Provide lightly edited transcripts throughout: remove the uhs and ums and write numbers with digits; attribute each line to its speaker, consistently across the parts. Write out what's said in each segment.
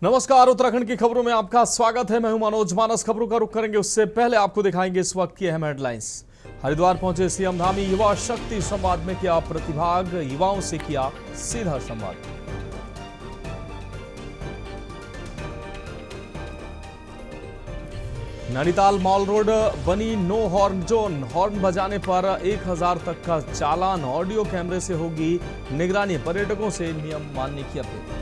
Speaker 1: नमस्कार, उत्तराखंड की खबरों में आपका स्वागत है। मैं हूं मनोज। मानस खबरों का रुख करेंगे, उससे पहले आपको दिखाएंगे इस वक्त की अहम हेडलाइंस। हरिद्वार पहुंचे सीएम धामी, युवा शक्ति संवाद में किया प्रतिभाग, युवाओं से किया सीधा संवाद। नैनीताल मॉल रोड बनी नो हॉर्न जोन, हॉर्न बजाने पर 1000 तक का चालान, ऑडियो कैमरे से होगी निगरानी, पर्यटकों से नियम मानने की अपील।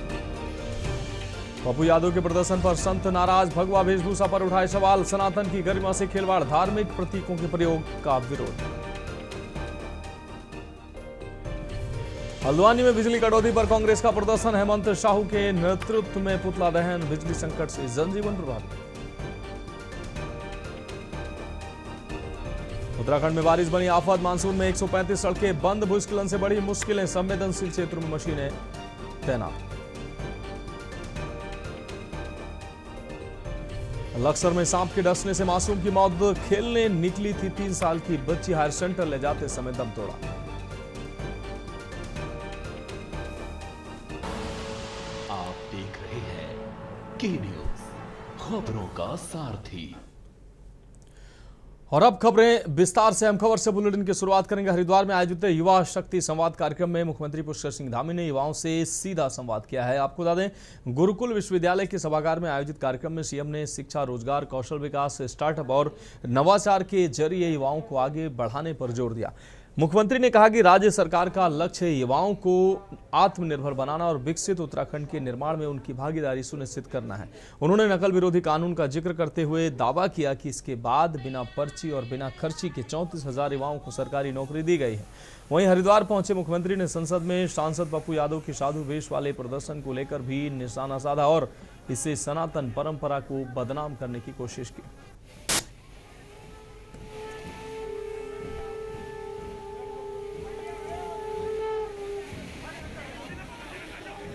Speaker 1: पप्पू यादव के प्रदर्शन पर संत नाराज, भगवा वेशभूषा पर उठाए सवाल, सनातन की गरिमा से खिलवाड़, धार्मिक प्रतीकों के प्रयोग का विरोध। हल्द्वानी में बिजली कटौती पर कांग्रेस का प्रदर्शन, हेमंत साहू के नेतृत्व में पुतला दहन, बिजली संकट से जनजीवन प्रभावित। उत्तराखंड में बारिश बनी आफत, मानसून में 135 सड़कें बंद, भूस्खलन से बढ़ी मुश्किलें, संवेदनशील क्षेत्रों में मशीनें तैनात। लक्सर में सांप के डसने से मासूम की मौत, खेलने निकली थी 3 साल की बच्ची, हायर सेंटर ले जाते समय दम तोड़ा।
Speaker 2: आप देख रहे हैं के न्यूज, खबरों का सारथी।
Speaker 1: और अब खबरें विस्तार से। हम खबर से बुलेटिन की शुरुआत करेंगे। हरिद्वार में आयोजित युवा शक्ति संवाद कार्यक्रम में मुख्यमंत्री पुष्कर सिंह धामी ने युवाओं से सीधा संवाद किया है। आपको बता दें, गुरुकुल विश्वविद्यालय के सभागार में आयोजित कार्यक्रम में सीएम ने शिक्षा, रोजगार, कौशल विकास, स्टार्टअप और नवाचार के जरिए युवाओं को आगे बढ़ाने पर जोर दिया। मुख्यमंत्री ने कहा कि राज्य सरकार का लक्ष्य युवाओं को आत्मनिर्भर बनाना और विकसित उत्तराखंड के निर्माण में उनकी भागीदारी सुनिश्चित करना है। उन्होंने नकल विरोधी कानून का जिक्र करते हुए दावा किया कि इसके बाद बिना पर्ची और बिना खर्ची के 34,000 युवाओं को सरकारी नौकरी दी गई है। वहीं हरिद्वार पहुंचे मुख्यमंत्री ने संसद में सांसद पप्पू यादव के साधु वेश वाले प्रदर्शन को लेकर भी निशाना साधा और इससे सनातन परंपरा को बदनाम करने की कोशिश की।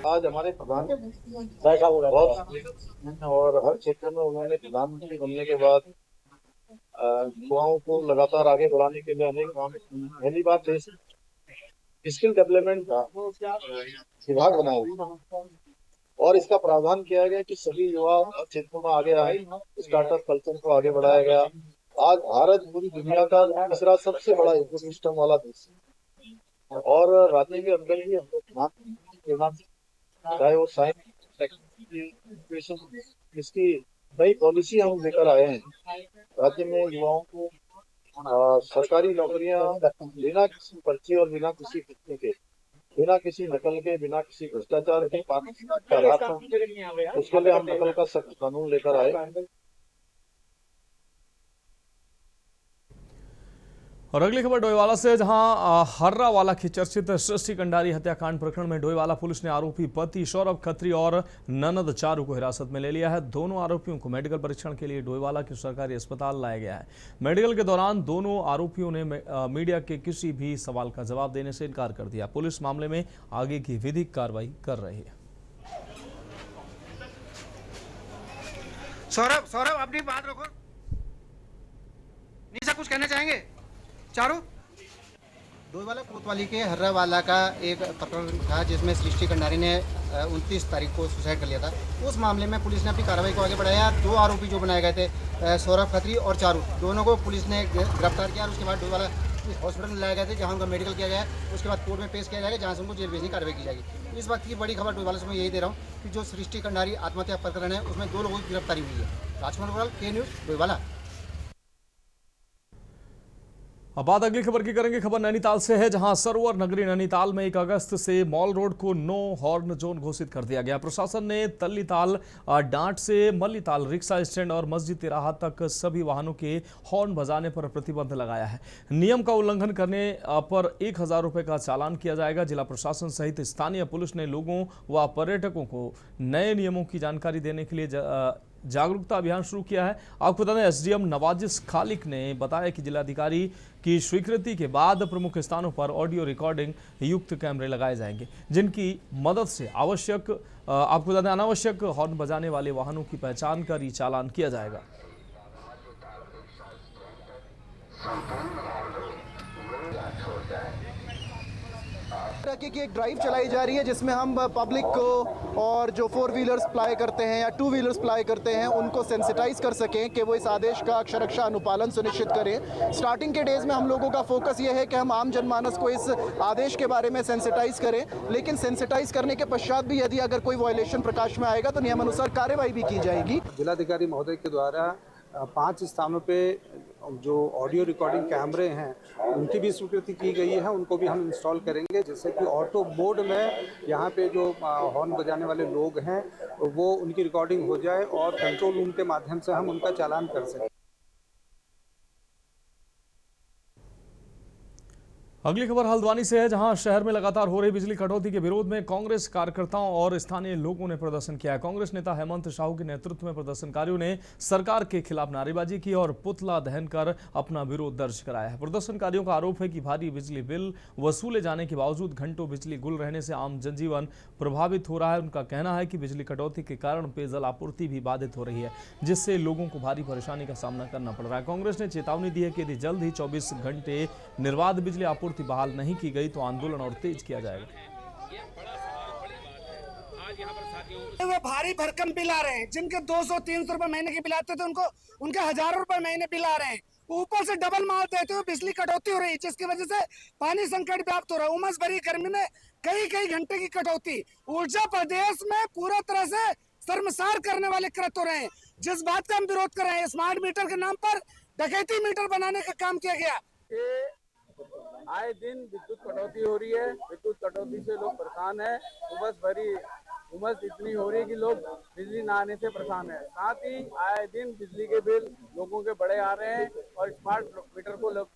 Speaker 3: आज हमारे प्रधान बहुत और हर क्षेत्र में उन्होंने प्रधानमंत्री बनने के बाद युवाओं को लगातार आगे बढ़ाने के लिए अनेक काम। पहली बात स्किल डेवलपमेंट का विभाग बनाया और इसका प्रावधान किया गया कि सभी युवा क्षेत्रों में आगे आए, स्टार्टअप कल्चर को आगे बढ़ाया गया। आज भारत पूरी दुनिया का तीसरा सबसे बड़ा इकोसिस्टम वाला देश है और राज्य के अंदर भी चाहे वो साइंस, इसकी नई पॉलिसी हम लेकर आए हैं। राज्य में युवाओं को सरकारी नौकरियां बिना किसी पर्ची और बिना किसी कितने के, बिना किसी नकल के, बिना किसी भ्रष्टाचार के उसके लिए हम नकल का सख्त कानून लेकर आए।
Speaker 1: और अगली खबर डोईवाला से, जहां हर्रावाला की चर्चित सृष्टि कंडारी हत्याकांड प्रकरण में डोईवाला पुलिस ने आरोपी पति सौरभ खत्री और ननद चारू को हिरासत में ले लिया है। दोनों आरोपियों को मेडिकल परीक्षण के लिए डोईवाला के सरकारी अस्पताल लाया गया है। मेडिकल के दौरान दोनों आरोपियों ने मीडिया के किसी भी सवाल का जवाब देने से इनकार कर दिया। पुलिस मामले में आगे की विधिक कार्रवाई कर रही है।
Speaker 4: सौरभ अपनी बात रखो। निशा कुछ कहना चाहेंगे? चारू,
Speaker 5: डोईवाला कोतवाली के हर्रावाला का एक प्रकरण था जिसमें सृष्टि कंडारी ने 29 तारीख को सुसाइड कर लिया था। उस मामले में पुलिस ने अपनी कार्रवाई को आगे बढ़ाया। 2 आरोपी जो बनाए गए थे, सौरभ खत्री और चारू, दोनों को पुलिस ने गिरफ्तार किया और उसके बाद डोईवाला हॉस्पिटल में लाए गए थे, जहां उनका मेडिकल किया गया। उसके बाद कोर्ट में पेश किया जाएगा, जहां से उनको जेल भेजने की कार्रवाई की जाएगी। इस वक्त की बड़ी खबर डोईवाला से मैं यही दे रहा हूँ कि जो सृष्टि कंडारी आत्महत्या प्रकरण है उसमें 2 लोगों की गिरफ्तारी हुई है। राजकुमार बराल, के न्यूज, डोईवाला।
Speaker 1: अब बात अगली खबर की करेंगे। खबर नैनीताल से है, जहां सरोवर नगरी नैनीताल में 1 अगस्त से मॉल रोड को नो हॉर्न जोन घोषित कर दिया गया। प्रशासन ने तल्लीताल डांट से मल्लीताल रिक्शा स्टैंड और मस्जिद तिराहा तक सभी वाहनों के हॉर्न बजाने पर प्रतिबंध लगाया है। नियम का उल्लंघन करने पर 1000 रुपये का चालान किया जाएगा। जिला प्रशासन सहित स्थानीय पुलिस ने लोगों व पर्यटकों को नए नियमों की जानकारी देने के लिए जागरूकता अभियान शुरू किया है। आपको बता दें, एसडीएम नवाजिस खालिक ने बताया कि जिलाधिकारी की स्वीकृति के बाद प्रमुख स्थानों पर ऑडियो रिकॉर्डिंग युक्त कैमरे लगाए जाएंगे, जिनकी मदद से आपको बता दें अनावश्यक हॉर्न बजाने वाले वाहनों की पहचान कर चालान किया जाएगा।
Speaker 6: तरह की एक ड्राइव चलाई जा रही है जिसमें हम पब्लिक को और जो 4 व्हीलर्स अप्लाई करते हैं या 2 व्हीलर्स अप्लाई करते हैं उनको सेंसिटाइज कर सकें कि वो इस आदेश का अक्षरशः अनुपालन सुनिश्चित करें। स्टार्टिंग के डेज में हम लोगों का फोकस ये है कि हम आम जनमानस को इस आदेश के बारे में सेंसिटाइज करें, लेकिन सेंसिटाइज करने के पश्चात भी यदि अगर कोई वायलेशन प्रकाश में आएगा तो नियमानुसार कार्रवाई भी की जाएगी।
Speaker 7: जिलाधिकारी महोदय के द्वारा 5 स्थानों पे जो ऑडियो रिकॉर्डिंग कैमरे हैं उनकी भी स्वीकृति की गई है, उनको भी हम इंस्टॉल करेंगे जिससे कि ऑटो मोड में यहाँ पे जो हॉर्न बजाने वाले लोग हैं वो उनकी रिकॉर्डिंग हो जाए और कंट्रोल रूम के माध्यम से हम उनका चालान कर सकें।
Speaker 1: अगली खबर हल्द्वानी से है, जहां शहर में लगातार हो रही बिजली कटौती के विरोध में कांग्रेस कार्यकर्ताओं और स्थानीय लोगों ने प्रदर्शन किया। कांग्रेस नेता हेमंत साहू के नेतृत्व में प्रदर्शनकारियों ने सरकार के खिलाफ नारेबाजी की और पुतला दहन कर अपना विरोध दर्ज कराया है। प्रदर्शनकारियों का आरोप है कि भारी बिजली बिल वसूले जाने के बावजूद घंटों बिजली गुल रहने से आम जनजीवन प्रभावित हो रहा है। उनका कहना है कि बिजली कटौती के कारण पेयजल आपूर्ति भी बाधित हो रही है, जिससे लोगों को भारी परेशानी का सामना करना पड़ रहा है। कांग्रेस ने चेतावनी दी है कि यदि जल्द ही 24 घंटे निर्बाध बिजली आपूर्ति बहाल नहीं की गई तो आंदोलन और तेज किया जाएगा।
Speaker 8: वे भारी भरकम बिल आ रहे हैं, जिनके 200-300 रुपए महीने के बिल आते थे उनको उनके हजारों रुपए महीने बिल आ रहे हैं। ऊपर से डबल माल देते हुए बिजली कटौती हो रही है, जिसकी वजह से पानी संकट व्याप्त हो रहा है। उमस भरी गर्मी में कई घंटे की कटौती ऊर्जा प्रदेश में पूरा तरह से शर्मसार करने वाले कृत्य हो रहे हैं। जिस बात का हम विरोध कर रहे हैं, स्मार्ट मीटर के नाम पर डकैती मीटर बनाने का काम किया गया।
Speaker 7: आए दिन विद्युत कटौती हो रही है, विद्युत कटौती से लोग परेशान है। उमस इतनी हो रही है कि लोग बिजली ना आने से परेशान है। साथ ही आए दिन बिजली के बिल लोगों के बड़े आ रहे हैं और स्मार्ट मीटर को लोग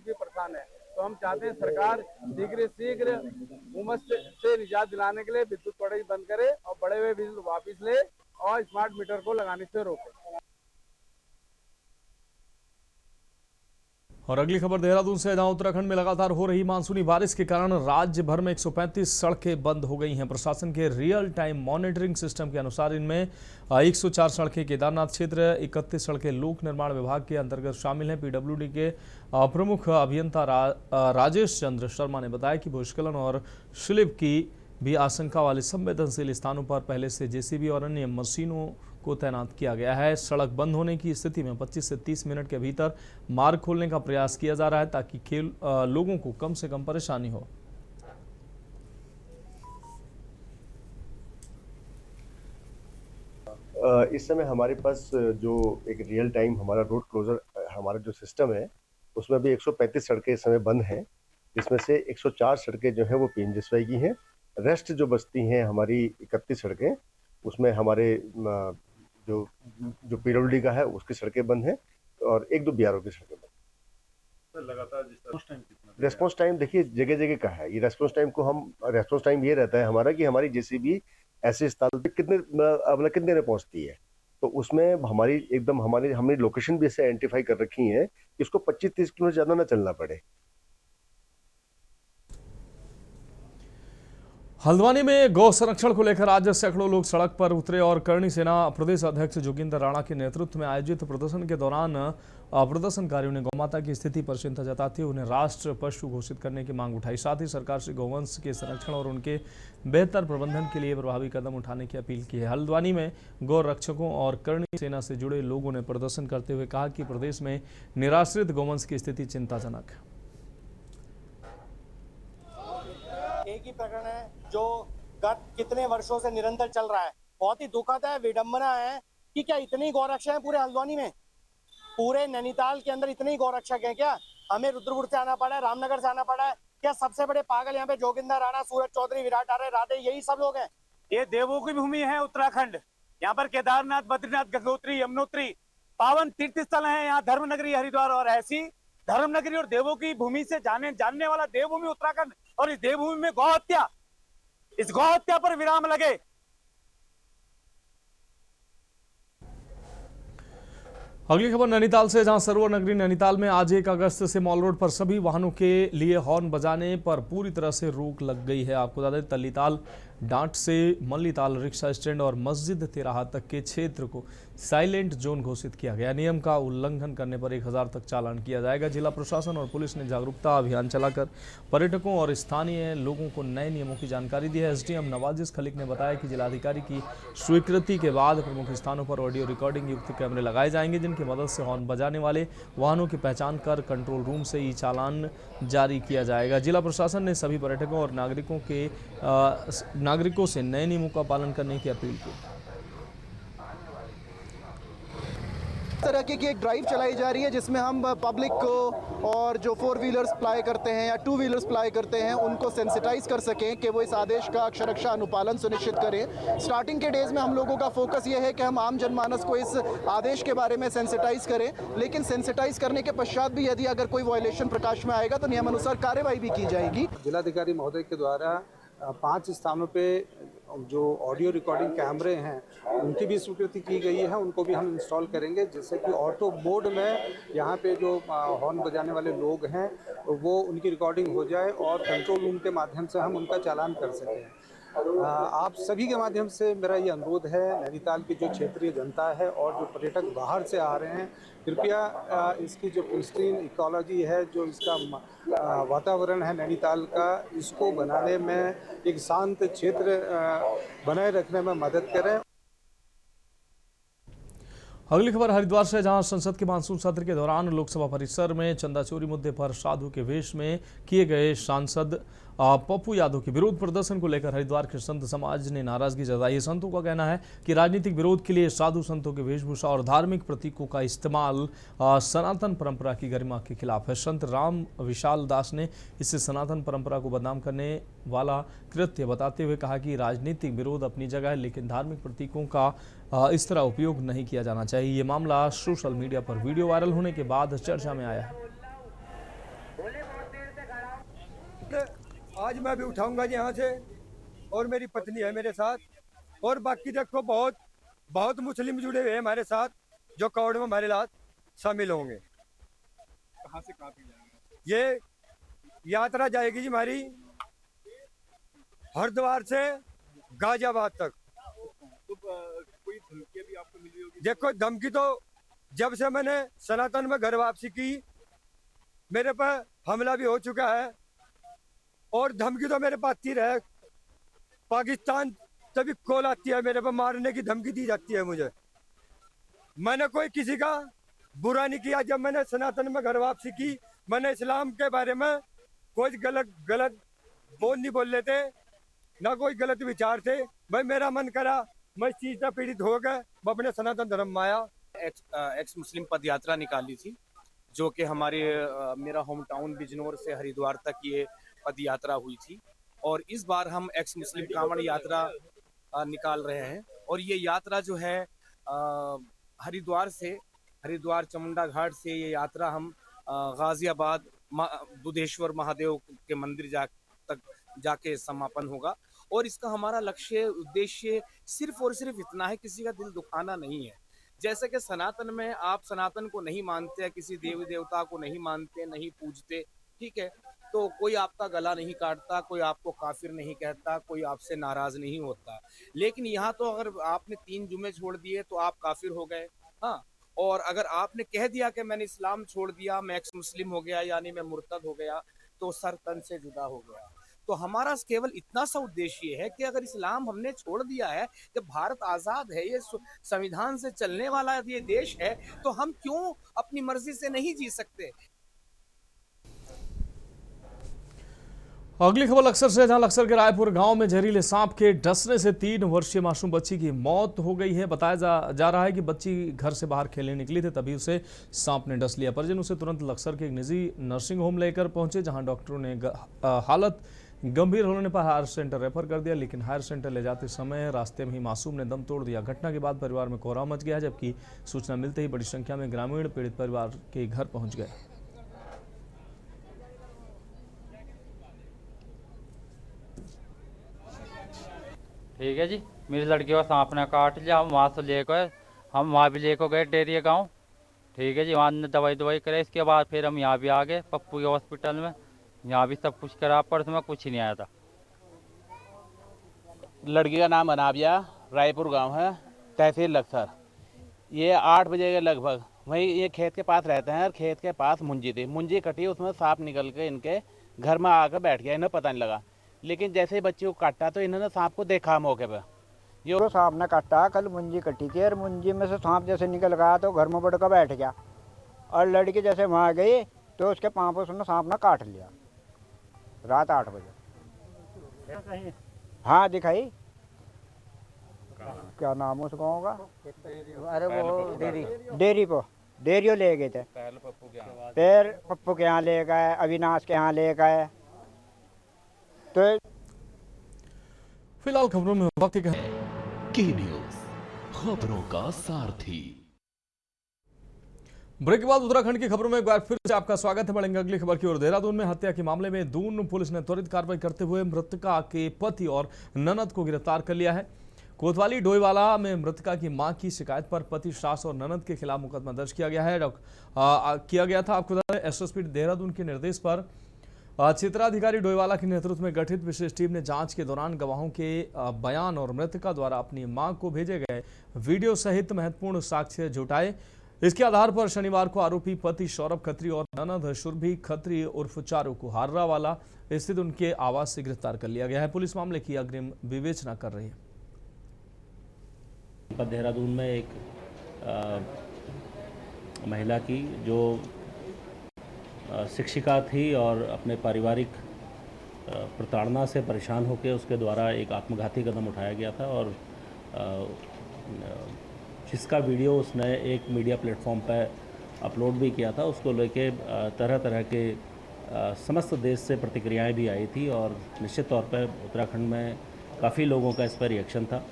Speaker 7: भी परेशान है। तो हम चाहते हैं सरकार शीघ्र उमस से निजात दिलाने के लिए विद्युत कटौती बंद करे और बड़े हुए बिल वापिस ले और स्मार्ट मीटर को लगाने से रोके।
Speaker 1: और अगली खबर देहरादून से, जहां उत्तराखंड में लगातार हो रही मानसूनी बारिश के कारण राज्य भर में 135 सड़कें बंद हो गई हैं। प्रशासन के रियल टाइम मॉनिटरिंग सिस्टम के अनुसार इनमें 104 सड़कें केदारनाथ क्षेत्र, 31 सड़कें लोक निर्माण विभाग के अंतर्गत शामिल हैं। पीडब्ल्यूडी के प्रमुख अभियंता राजेश चंद्र शर्मा ने बताया कि भूस्खलन और स्लिप की भी आशंका वाले संवेदनशील स्थानों पर पहले से जेसीबी और अन्य मशीनों को तैनात किया गया है। सड़क बंद होने की स्थिति में 25 से 30 मिनट के भीतर मार्ग खोलने का प्रयास किया जा रहा है, ताकि लोगों को कम से कम परेशानी हो।
Speaker 9: इस समय हमारे पास जो एक रियल टाइम हमारा रोड क्लोजर हमारा जो सिस्टम है उसमें भी 135 सड़कें इस समय बंद हैं, जिसमें से 104 सड़कें जो है वो पीएमजीएसवाई की हैं। रेस्ट जो बचती हैं हमारी 31 सड़कें, उसमें हमारे जो पीडब्ल्यूडी का है उसकी सड़कें बंद हैं और 1-2 बीआरओ की सड़कें बंद। लगातार रेस्पॉन्स टाइम देखिए जगह जगह का है। ये रेस्पॉन्स टाइम ये रहता है हमारा कि हमारी जेसीबी ऐसे स्थान पे कितने में पहुंचती है, तो उसमें हमने लोकेशन भी ऐसे आइडेंटिफाई कर रखी है कि इसको 25-30 किलोमीटर ज्यादा ना चलना पड़े।
Speaker 1: हल्द्वानी में गौ संरक्षण को लेकर आज सैकड़ों लोग सड़क पर उतरे और करणी सेना प्रदेश अध्यक्ष जोगिंदर राणा के नेतृत्व में आयोजित प्रदर्शन के दौरान प्रदर्शनकारियों ने गौमाता की स्थिति पर चिंता जताते हुए उन्हें राष्ट्र पशु घोषित करने की मांग उठाई। साथ ही सरकार से गौवंश के संरक्षण और उनके बेहतर प्रबंधन के लिए प्रभावी कदम उठाने की अपील की है। हल्द्वानी में गौ रक्षकों और करणी सेना से जुड़े लोगों ने प्रदर्शन करते हुए कहा कि प्रदेश में निराश्रित गौवंश की स्थिति चिंताजनक है।
Speaker 10: एक ही प्रकरण है जो गत कितने वर्षों से निरंतर चल रहा है। बहुत ही दुखद है, विडंबना है कि क्या इतनी गौरक्षा है पूरे हल्द्वानी में, पूरे नैनीताल के अंदर इतनी गौरक्षक है क्या? हमें रुद्रपुर से आना पड़ा है, रामनगर से आना पड़ा है क्या? सबसे बड़े पागल यहाँ पे जोगिंदर राणा, सूरज चौधरी, विराट आर्य, राधे, यही सब लोग हैं।
Speaker 11: ये देवों की भूमि है उत्तराखंड। यहाँ पर केदारनाथ, बद्रीनाथ, गंगोत्री, यमुनोत्री पावन तीर्थ स्थल है। यहाँ धर्मनगरी हरिद्वार और ऐसी धर्मनगरी और देवों की भूमि से जानने वाला देवभूमि उत्तराखंड, और इस देवभूमि में गौ हत्या, इस गौ हत्या पर विराम लगे।
Speaker 1: अगली खबर नैनीताल से, जहां सरोवर नगरी नैनीताल में आज 1 अगस्त से मॉल रोड पर सभी वाहनों के लिए हॉर्न बजाने पर पूरी तरह से रोक लग गई है। आपको बता दें तल्लीताल डांट से मल्लीताल रिक्शा स्टैंड और मस्जिद तिराहा तक के क्षेत्र को साइलेंट जोन घोषित किया गया। नियम का उल्लंघन करने पर 1000 तक चालान किया जाएगा। जिला प्रशासन और पुलिस ने जागरूकता अभियान चलाकर पर्यटकों और स्थानीय लोगों को नए नियमों की जानकारी दी है। एसडीएम नवाजिश खलीक ने बताया कि जिलाधिकारी की स्वीकृति के बाद प्रमुख स्थानों पर ऑडियो रिकॉर्डिंग युक्त कैमरे लगाए जाएंगे, जिनकी मदद से हॉर्न बजाने वाले वाहनों की पहचान कर कंट्रोल रूम से ई चालान जारी किया जाएगा। जिला प्रशासन ने सभी पर्यटकों और नागरिकों से नए नियमों का पालन करने की अपील की।
Speaker 6: तरह की एक ड्राइव चलाई जा रही है जिसमें हम पब्लिक को और जो 4 व्हीलर्स अप्लाई करते हैं या 2 व्हीलर्स अप्लाई करते हैं उनको सेंसिटाइज कर सकें कि वो इस आदेश का अक्षरशः अनुपालन सुनिश्चित करें। स्टार्टिंग के डेज में हम लोगों का फोकस ये है कि हम आम जनमानस को इस आदेश के बारे में सेंसिटाइज करें, लेकिन सेंसिटाइज करने के पश्चात भी यदि अगर कोई वायलेशन प्रकाश में आएगा तो नियमानुसार कार्रवाई भी की जाएगी।
Speaker 12: जिलाधिकारी महोदय के द्वारा 5 स्थानों पे जो ऑडियो रिकॉर्डिंग कैमरे हैं उनकी भी स्वीकृति की गई है, उनको भी हम इंस्टॉल करेंगे, जिससे कि ऑटो मोड में यहाँ पे जो हॉर्न बजाने वाले लोग हैं वो उनकी रिकॉर्डिंग हो जाए और कंट्रोल रूम के माध्यम से हम उनका चालान कर सकें। आप सभी के माध्यम से मेरा ये अनुरोध है, नैनीताल की जो क्षेत्रीय जनता है और जो पर्यटक बाहर से आ रहे हैं, कृपया इसकी जो प्रिस्टीन इकोलॉजी है, जो इसका वातावरण है नैनीताल का, इसको बनाने में एक शांत क्षेत्र बनाए रखने में मदद करें।
Speaker 1: अगली खबर हरिद्वार से, जहां संसद के मानसून सत्र के दौरान लोकसभा परिसर में चंदा चोरी मुद्दे पर साधु के वेश में किए गए सांसद पप्पू यादव के विरोध प्रदर्शन को लेकर हरिद्वार के संत समाज ने नाराजगी जताई। संतों का कहना है कि राजनीतिक विरोध के लिए साधु संतों के वेशभूषा और धार्मिक प्रतीकों का इस्तेमाल सनातन परंपरा की गरिमा के खिलाफ है। संत राम विशाल दास ने इसे सनातन परंपरा को बदनाम करने वाला कृत्य बताते हुए कहा कि राजनीतिक विरोध अपनी जगह है, लेकिन धार्मिक प्रतीकों का इस तरह उपयोग नहीं किया जाना चाहिए। ये मामला सोशल मीडिया पर वीडियो वायरल होने के बाद चर्चा में आया है।
Speaker 13: आज मैं भी उठाऊंगा जी यहाँ से, और मेरी पत्नी है मेरे साथ, और बाकी देखो बहुत मुस्लिम जुड़े हुए हैं हमारे साथ, जो कौड़ में हमारे साथ शामिल होंगे।
Speaker 14: कहाँ से कहाँ जाएंगे?
Speaker 13: ये यात्रा जाएगी जी हमारी हरिद्वार से गाजियाबाद तक।
Speaker 14: तो कोई धमकी भी आपको मिली होगी?
Speaker 13: देखो धमकी तो जब से मैंने सनातन में घर वापसी की मेरे पर हमला भी हो चुका है, और धमकी तो मेरे पास तीर है। पाकिस्तान तभी कॉल आती है, मेरे पर मारने की धमकी दी जाती है मुझे। मैंने कोई किसी का बुरा नहीं किया। जब मैंने सनातन में घर वापसी की, मैंने इस्लाम के बारे में कोई गलत नहीं बोल लेते, ना कोई गलत विचार थे। भाई मेरा मन करा, मैं इस चीज से पीड़ित हो गया, मैं अपने सनातन धर्म में आया।
Speaker 15: एक्स मुस्लिम पद यात्रा निकाली थी, जो कि मेरा होम टाउन बिजनौर से हरिद्वार तक ये पद यात्रा हुई थी, और इस बार हम एक्स मुस्लिम कांवड़ यात्रा निकाल रहे हैं। और ये यात्रा जो है हरिद्वार चामुंडा घाट से ये यात्रा हम गाजियाबाद बुद्धेश्वर महादेव के मंदिर तक जाके समापन होगा। और इसका हमारा उद्देश्य सिर्फ और सिर्फ इतना है, किसी का दिल दुखाना नहीं है। जैसे कि सनातन में आप सनातन को नहीं मानते, किसी देवी देवता को नहीं मानते, नहीं पूजते, ठीक है, तो कोई आपका गला नहीं काटता, कोई आपको काफिर नहीं कहता, कोई आपसे नाराज नहीं होता। लेकिन यहाँ तो अगर आपने 3 जुमे छोड़ दिए तो आप काफिर हो गए। हाँ, और अगर आपने कह दिया कि मैंने इस्लाम छोड़ दिया, मैं एक्स मुस्लिम हो गया, यानी मैं मुर्तद हो गया, तो सर तन से जुदा हो गया। तो हमारा केवल इतना सा उद्देश्य है कि अगर इस्लाम हमने छोड़ दिया है, जब भारत आजाद है, ये संविधान से चलने वाला ये देश है, तो हम क्यों अपनी मर्जी से नहीं जी सकते।
Speaker 1: अगली खबर लक्सर से, जहां लक्सर के रायपुर गांव में जहरीले सांप के डसने से 3 वर्षीय मासूम बच्ची की मौत हो गई है। बताया जा रहा है कि बच्ची घर से बाहर खेलने निकली थी, तभी उसे सांप ने डस लिया। परिजन उसे तुरंत लक्सर के एक निजी नर्सिंग होम लेकर पहुंचे, जहां डॉक्टरों ने हालत गंभीर होने पर हायर सेंटर रेफर कर दिया, लेकिन हायर सेंटर ले जाते समय रास्ते में ही मासूम ने दम तोड़ दिया। घटना के बाद परिवार में कोहराम मच गया, जबकि सूचना मिलते ही बड़ी संख्या में ग्रामीण पीड़ित परिवार के घर पहुंच गए।
Speaker 16: ठीक है जी, मेरी लड़की को सांप ने काट लिया, हम वहाँ से लेकर हम वहाँ भी लेकर गए डेरिया गांव। ठीक है जी, वहाँ ने दवाई करे, इसके बाद फिर हम यहाँ भी आ गए पप्पू के हॉस्पिटल में, यहाँ भी सब कुछ करा, पर उसमें कुछ नहीं आया था।
Speaker 17: लड़की का नाम अनाबिया, रायपुर गांव है, तहसील लक्सर। ये 8 बजे के लगभग वहीं ये खेत के पास रहते हैं और खेत के पास मुंजी थी, मुंजी कटी, उसमें सांप निकल के इनके घर में आकर बैठ गया, इन्हें पता नहीं लगा। लेकिन जैसे ही बच्ची को काटा तो इन्होंने सांप को देखा मौके पर।
Speaker 18: ये सांप ने काटा, कल मुंजी कटी थी और मुंजी में से सांप जैसे निकल गया तो घर में बढ़ कर बैठ गया और लड़की जैसे वहाँ गई तो उसके पाँव पर उसने सांप ने काट लिया रात 8 बजे। हाँ दिखाई, क्या नाम है उस गाँव का? अरे वो डेरियो ले गए थे, फिर पप्पू के यहाँ ले गए, अविनाश के यहाँ ले गए। तो
Speaker 1: फिलहाल खबरों में वक्त
Speaker 2: की न्यूज़, खबरों का सारथी।
Speaker 1: ब्रेक के बाद उत्तराखंड की खबरों में एक बार फिर से आपका स्वागत है। बढ़ेंगे अगली खबर की ओर। देहरादून में हत्या के मामले में दून पुलिस ने त्वरित कार्रवाई करते हुए मृतका के पति और ननद को गिरफ्तार कर लिया है। कोतवाली डोईवाला में मृतका की मां की शिकायत पर पति, सास और ननद के खिलाफ मुकदमा दर्ज किया गया था। आपको बता दें, एसएसपी देहरादून के निर्देश पर क्षेत्राधिकारी डोईवाला के नेतृत्व में गठित विशेष टीम ने जांच के दौरान गवाहों के बयान और मृतका द्वारा अपनी मां को भेजे गए वीडियो सहित महत्वपूर्ण साक्ष्य जुटाए। इसके आधार पर शनिवार को आरोपी पति सौरभ खत्री और ननद शुरभी खत्री उर्फ चारू को हार्रावाला स्थित उनके आवास से गिरफ्तार कर लिया गया है। पुलिस मामले की अग्रिम विवेचना कर रही है।
Speaker 19: देहरादून में एक महिला की जो शिक्षिका थी और अपने पारिवारिक प्रताड़ना से परेशान होकर उसके द्वारा एक आत्मघाती कदम उठाया गया था और जिसका वीडियो उसने एक मीडिया प्लेटफॉर्म पर अपलोड भी किया था, उसको लेके तरह तरह के समस्त देश से प्रतिक्रियाएं भी आई थी और निश्चित तौर पर उत्तराखंड में काफ़ी लोगों का इस पर रिएक्शन था।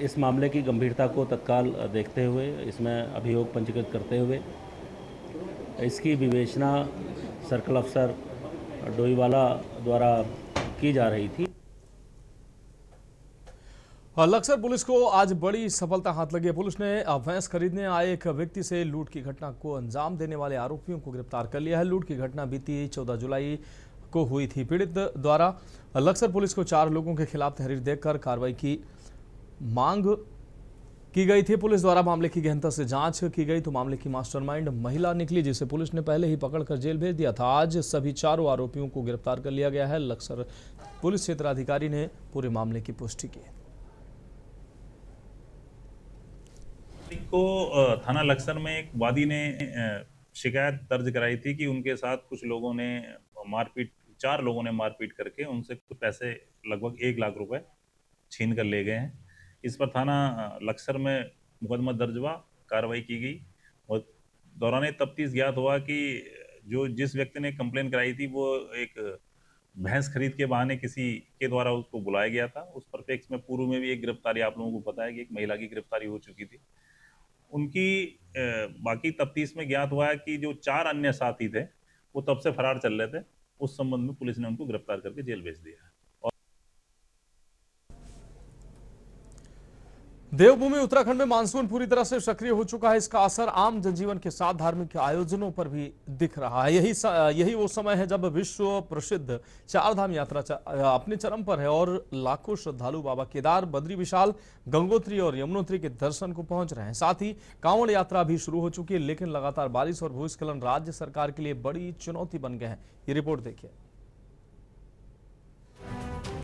Speaker 19: इस मामले की गंभीरता को तत्काल देखते हुए, इसमें अभियोग पंजीकृत करते हुए इसकी विवेचना सर्कल अफसर डोईवाला द्वारा की जा रही थी।
Speaker 1: लक्सर पुलिस को आज बड़ी सफलता हाथ लगी है। पुलिस ने भैंस खरीदने आए एक व्यक्ति से लूट की घटना को अंजाम देने वाले आरोपियों को गिरफ्तार कर लिया है। लूट की घटना बीती 14 जुलाई को हुई थी। पीड़ित द्वारा लक्सर पुलिस को 4 लोगों के खिलाफ तहरीर देकर कार्रवाई की मांग की गई थी। पुलिस द्वारा मामले की गहनता से जांच की गई तो मामले की मास्टरमाइंड महिला निकली, जिसे पुलिस ने पहले ही पकड़कर जेल भेज दिया था। आज सभी 4 आरोपियों को गिरफ्तार कर लिया गया है। लक्सर पुलिस क्षेत्राधिकारी ने पूरे मामले की पुष्टि की।
Speaker 20: को थाना लक्सर में एक वादी ने शिकायत दर्ज कराई थी कि उनके साथ कुछ लोगों ने मारपीट, 4 लोगों ने मारपीट करके उनसे कुछ पैसे लगभग 1 लाख रुपए छीन कर ले गए हैं। इस पर थाना लक्सर में मुकदमा दर्ज हुआ, कार्रवाई की गई और दौरान तफ्तीश ज्ञात हुआ कि जिस व्यक्ति ने कंप्लेन कराई थी वो एक भैंस खरीद के बहाने किसी के द्वारा उसको बुलाया गया था। उस परिप्रेक्ष्य में पूर्व में भी एक गिरफ्तारी आप लोगों को पता है कि एक महिला की गिरफ्तारी हो चुकी थी। उनकी बाकी तफ्तीश में ज्ञात हुआ है कि जो 4 अन्य साथी थे वो तब से फरार चल रहे थे। उस संबंध में पुलिस ने उनको गिरफ्तार करके जेल भेज दिया है।
Speaker 1: देवभूमि उत्तराखंड में मानसून पूरी तरह से सक्रिय हो चुका है। इसका असर आम जनजीवन के साथ धार्मिक आयोजनों पर भी दिख रहा है। यही वो समय है जब विश्व प्रसिद्ध 4 धाम यात्रा अपने चरम पर है और लाखों श्रद्धालु बाबा केदार, बद्री विशाल, गंगोत्री और यमुनोत्री के दर्शन को पहुंच रहे हैं। साथ ही कांवड़ यात्रा भी शुरू हो चुकी है, लेकिन लगातार बारिश और भूस्खलन राज्य सरकार के लिए बड़ी चुनौती बन गए हैं। ये रिपोर्ट देखिए।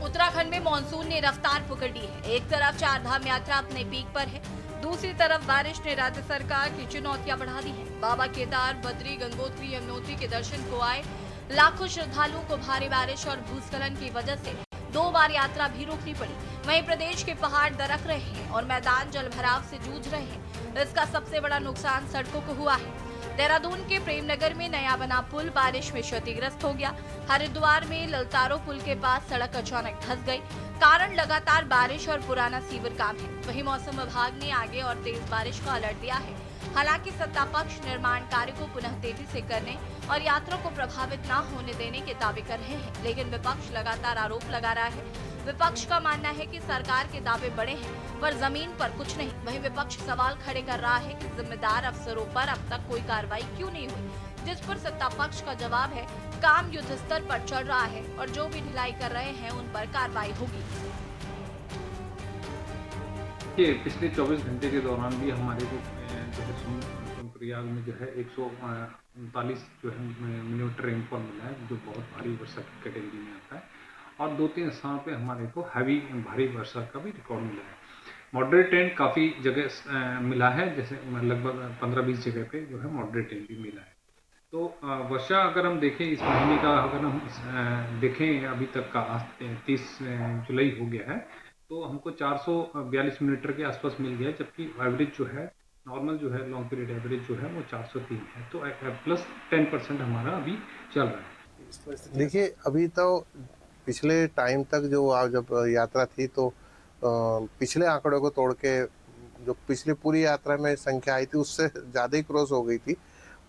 Speaker 21: उत्तराखंड में मानसून ने रफ्तार पकड़ ली है। एक तरफ 4 धाम यात्रा अपने पीक पर है, दूसरी तरफ बारिश ने राज्य सरकार की चुनौतियां बढ़ा दी हैं। बाबा केदार, बद्री, गंगोत्री, यमुनोत्री के दर्शन को आए लाखों श्रद्धालुओं को भारी बारिश और भूस्खलन की वजह से 2 बार यात्रा भी रोकनी पड़ी। वहीं प्रदेश के पहाड़ दरक रहे हैं और मैदान जलभराव से जूझ रहे हैं। इसका सबसे बड़ा नुकसान सड़कों को हुआ है। देहरादून के प्रेमनगर में नया बना पुल बारिश में क्षतिग्रस्त हो गया। हरिद्वार में ललतारो पुल के पास सड़क अचानक धंस गई। कारण लगातार बारिश और पुराना सीवर काम है। वहीं मौसम विभाग ने आगे और तेज बारिश का अलर्ट दिया है। हालांकि सत्ता पक्ष निर्माण कार्य को पुनः तेजी से करने और यात्रियों को प्रभावित न होने देने के दावे कर रहे हैं, लेकिन विपक्ष लगातार आरोप लगा रहा है। विपक्ष का मानना है कि सरकार के दावे बड़े हैं पर जमीन पर कुछ नहीं। वहीं विपक्ष सवाल खड़े कर रहा है कि जिम्मेदार अफसरों पर अब तक कोई कार्रवाई क्यों नहीं हुई। जिस पर सत्ता पक्ष का जवाब है काम युद्ध स्तर पर चल रहा है और जो भी ढिलाई कर रहे हैं उन पर कार्रवाई होगी।
Speaker 12: पिछले 24 घंटे के दौरान भी हमारे जो है सोनप्रयाग में जो है 139 जो है मिलीमीटर रेनफॉल मिला है, जो बहुत भारी वर्षा की कैटेगरी में आता है। और 2-3 स्थानों पे हमारे को भारी वर्षा का भी रिकॉर्ड मिला है। मॉडरेट रेन काफ़ी जगह मिला है, जैसे लगभग 15-20 जगह पे जो है मॉडरेट रेन भी मिला है। तो वर्षा अगर हम देखें इस महीने का, अगर हम देखें अभी तक का 30 जुलाई हो गया है, तो हमको 442 मिलीमीटर के आसपास मिल गया है, जबकि एवरेज जो है नॉर्मल जो है लॉन्ग पीरियड एवरेज जो है वो 403 है। तो प्लस 10% हमारा अभी चल रहा है।
Speaker 3: देखिए अभी तो पिछले टाइम तक जो आप जब यात्रा थी तो पिछले आंकड़ों को तोड़ के जो पिछली पूरी यात्रा में संख्या आई थी उससे ज़्यादा ही क्रॉस हो गई थी।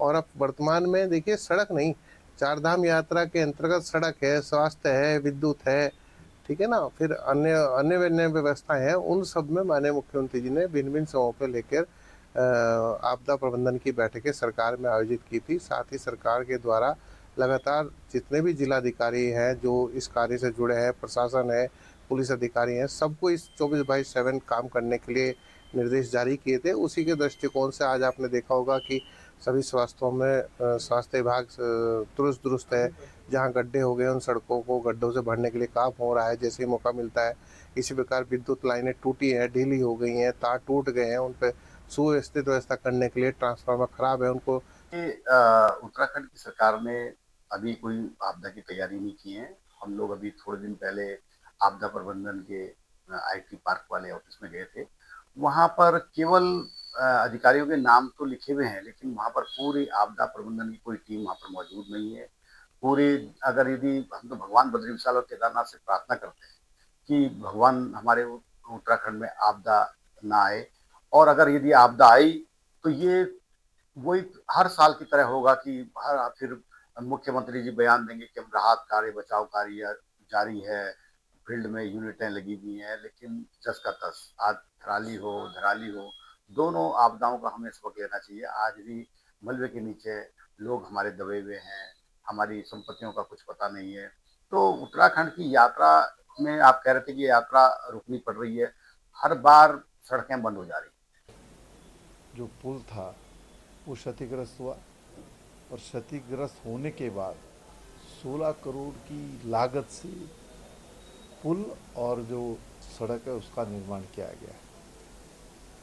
Speaker 3: और अब वर्तमान में देखिए सड़क नहीं, चारधाम यात्रा के अंतर्गत सड़क है, स्वास्थ्य है, विद्युत है, ठीक है ना, फिर अन्य व्यवस्थाएं हैं। उन सब में माननीय मुख्यमंत्री जी ने भिन्न समूहों पर लेकर आपदा प्रबंधन की बैठकें सरकार में आयोजित की थी। साथ ही सरकार के द्वारा लगातार जितने भी जिलाधिकारी हैं जो इस कार्य से जुड़े हैं, प्रशासन है, पुलिस अधिकारी हैं, सबको इस 24/7 काम करने के लिए निर्देश जारी किए थे। उसी के दृष्टिकोण से आज आपने देखा होगा कि सभी स्वास्थ्यों में स्वास्थ्य विभाग दुरुस्त दुरुस्त है। जहां गड्ढे हो गए उन सड़कों को गड्ढों से भरने के लिए काम हो रहा है जैसे ही मौका मिलता है। इसी प्रकार विद्युत लाइनें टूटी हैं, ढीली हो गई हैं, तार टूट गए हैं, उन पर सुव्यवस्थित व्यवस्था करने के लिए ट्रांसफार्मर खराब है उनको।
Speaker 22: उत्तराखंड की सरकार ने अभी कोई आपदा की तैयारी नहीं की है। हम लोग अभी थोड़े दिन पहले आपदा प्रबंधन के IT पार्क वाले ऑफिस में गए थे। वहाँ पर केवल अधिकारियों के नाम तो लिखे हुए हैं, लेकिन वहाँ पर पूरी आपदा प्रबंधन की कोई टीम वहाँ पर मौजूद नहीं है। अगर यदि हम तो भगवान बद्री विशाल और केदारनाथ से प्रार्थना करते हैं कि भगवान हमारे उत्तराखंड में आपदा ना आए, और अगर यदि आपदा आई तो ये वही हर साल की तरह होगा कि फिर मुख्यमंत्री जी बयान देंगे कि हम राहत कार्य, बचाव कार्य जारी है, फील्ड में यूनिटें लगी हुई हैं, लेकिन जस का तस। आज थराली हो, धराली हो, दोनों आपदाओं का हमें सबक लेना चाहिए। आज भी मलबे के नीचे लोग हमारे दबे हुए हैं, हमारी संपत्तियों का कुछ पता नहीं है। तो उत्तराखंड की यात्रा में आप कह रहे थे कि यात्रा रुकनी पड़ रही है, हर बार सड़कें बंद हो जा रही।
Speaker 23: जो पुल था वो क्षतिग्रस्त हुआ, और क्षतिग्रस्त होने के बाद 16 करोड़ की लागत से पुल और जो सड़क है उसका निर्माण किया गया है।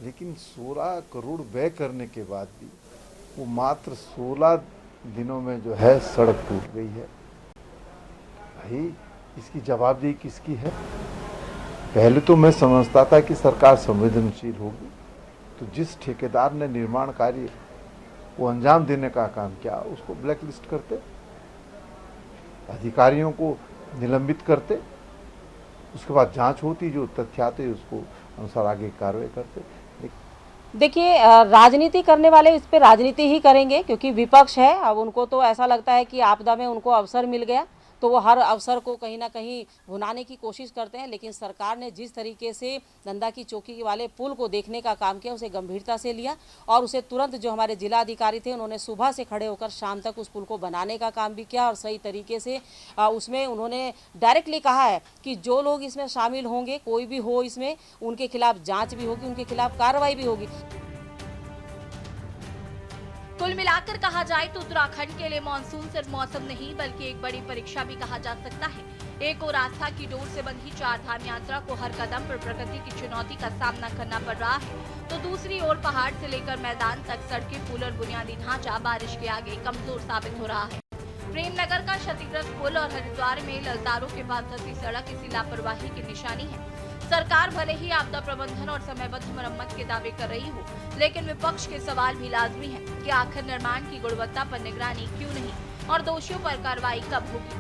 Speaker 23: लेकिन 16 करोड़ व्यय करने के बाद भी वो मात्र 16 दिनों में जो है सड़क टूट गई है। भाई इसकी जवाबदेही किसकी है? पहले तो मैं समझता था कि सरकार संवेदनशील होगी, तो जिस ठेकेदार ने निर्माण कार्य वो अंजाम देने का काम किया उसको ब्लैक लिस्ट करते, अधिकारियों को निलंबित करते, उसके बाद जांच होती, जो तथ्य आते उसको अनुसार आगे कार्रवाई करते।
Speaker 24: देखिए राजनीति करने वाले इस पे राजनीति ही करेंगे, क्योंकि विपक्ष है। अब उनको तो ऐसा लगता है कि आपदा में उनको अवसर मिल गया तो वो हर अवसर को कहीं ना कहीं भुनाने की कोशिश करते हैं। लेकिन सरकार ने जिस तरीके से नंदा की चौकी वाले पुल को देखने का काम किया, उसे गंभीरता से लिया और उसे तुरंत जो हमारे जिला अधिकारी थे उन्होंने सुबह से खड़े होकर शाम तक उस पुल को बनाने का काम भी किया। और सही तरीके से उसमें उन्होंने डायरेक्टली कहा है कि जो लोग इसमें शामिल होंगे, कोई भी हो इसमें, उनके खिलाफ जाँच भी होगी, उनके खिलाफ कार्रवाई भी होगी।
Speaker 21: कुल मिलाकर कहा जाए तो उत्तराखंड के लिए मानसून सिर्फ मौसम नहीं बल्कि एक बड़ी परीक्षा भी कहा जा सकता है। एक और आस्था की डोर से बंधी चारधाम यात्रा को हर कदम पर प्रकृति की चुनौती का सामना करना पड़ रहा है, तो दूसरी ओर पहाड़ से लेकर मैदान तक सड़कें, पुल और बुनियादी ढांचा बारिश के आगे कमजोर साबित हो रहा है। प्रेमनगर का क्षतिग्रस्त पुल और हरिद्वार में ललतारों के पास धंसी सड़क इसी लापरवाही की निशानी है। सरकार भले ही आपदा प्रबंधन और समयबद्ध मरम्मत के दावे कर रही हो, लेकिन विपक्ष के सवाल भी लाजमी है कि आखिर निर्माण की गुणवत्ता पर निगरानी क्यों नहीं और दोषियों पर कार्रवाई कब होगी।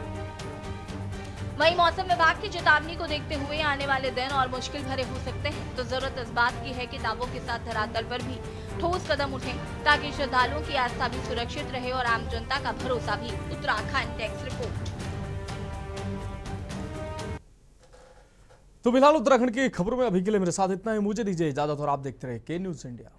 Speaker 21: वहीं मौसम विभाग की चेतावनी को देखते हुए आने वाले दिन और मुश्किल भरे हो सकते हैं, तो जरूरत इस बात की है कि दावों के साथ धरातल पर भी ठोस कदम उठें ताकि श्रद्धालुओं की आस्था भी सुरक्षित रहे और आम जनता का भरोसा भी। Uttarakhand desk report.
Speaker 1: तो फिलहाल उत्तराखंड की खबरों में अभी के लिए मेरे साथ इतना ही। मुझे दीजिए इजाजत और आप देखते रहे के न्यूज़ इंडिया।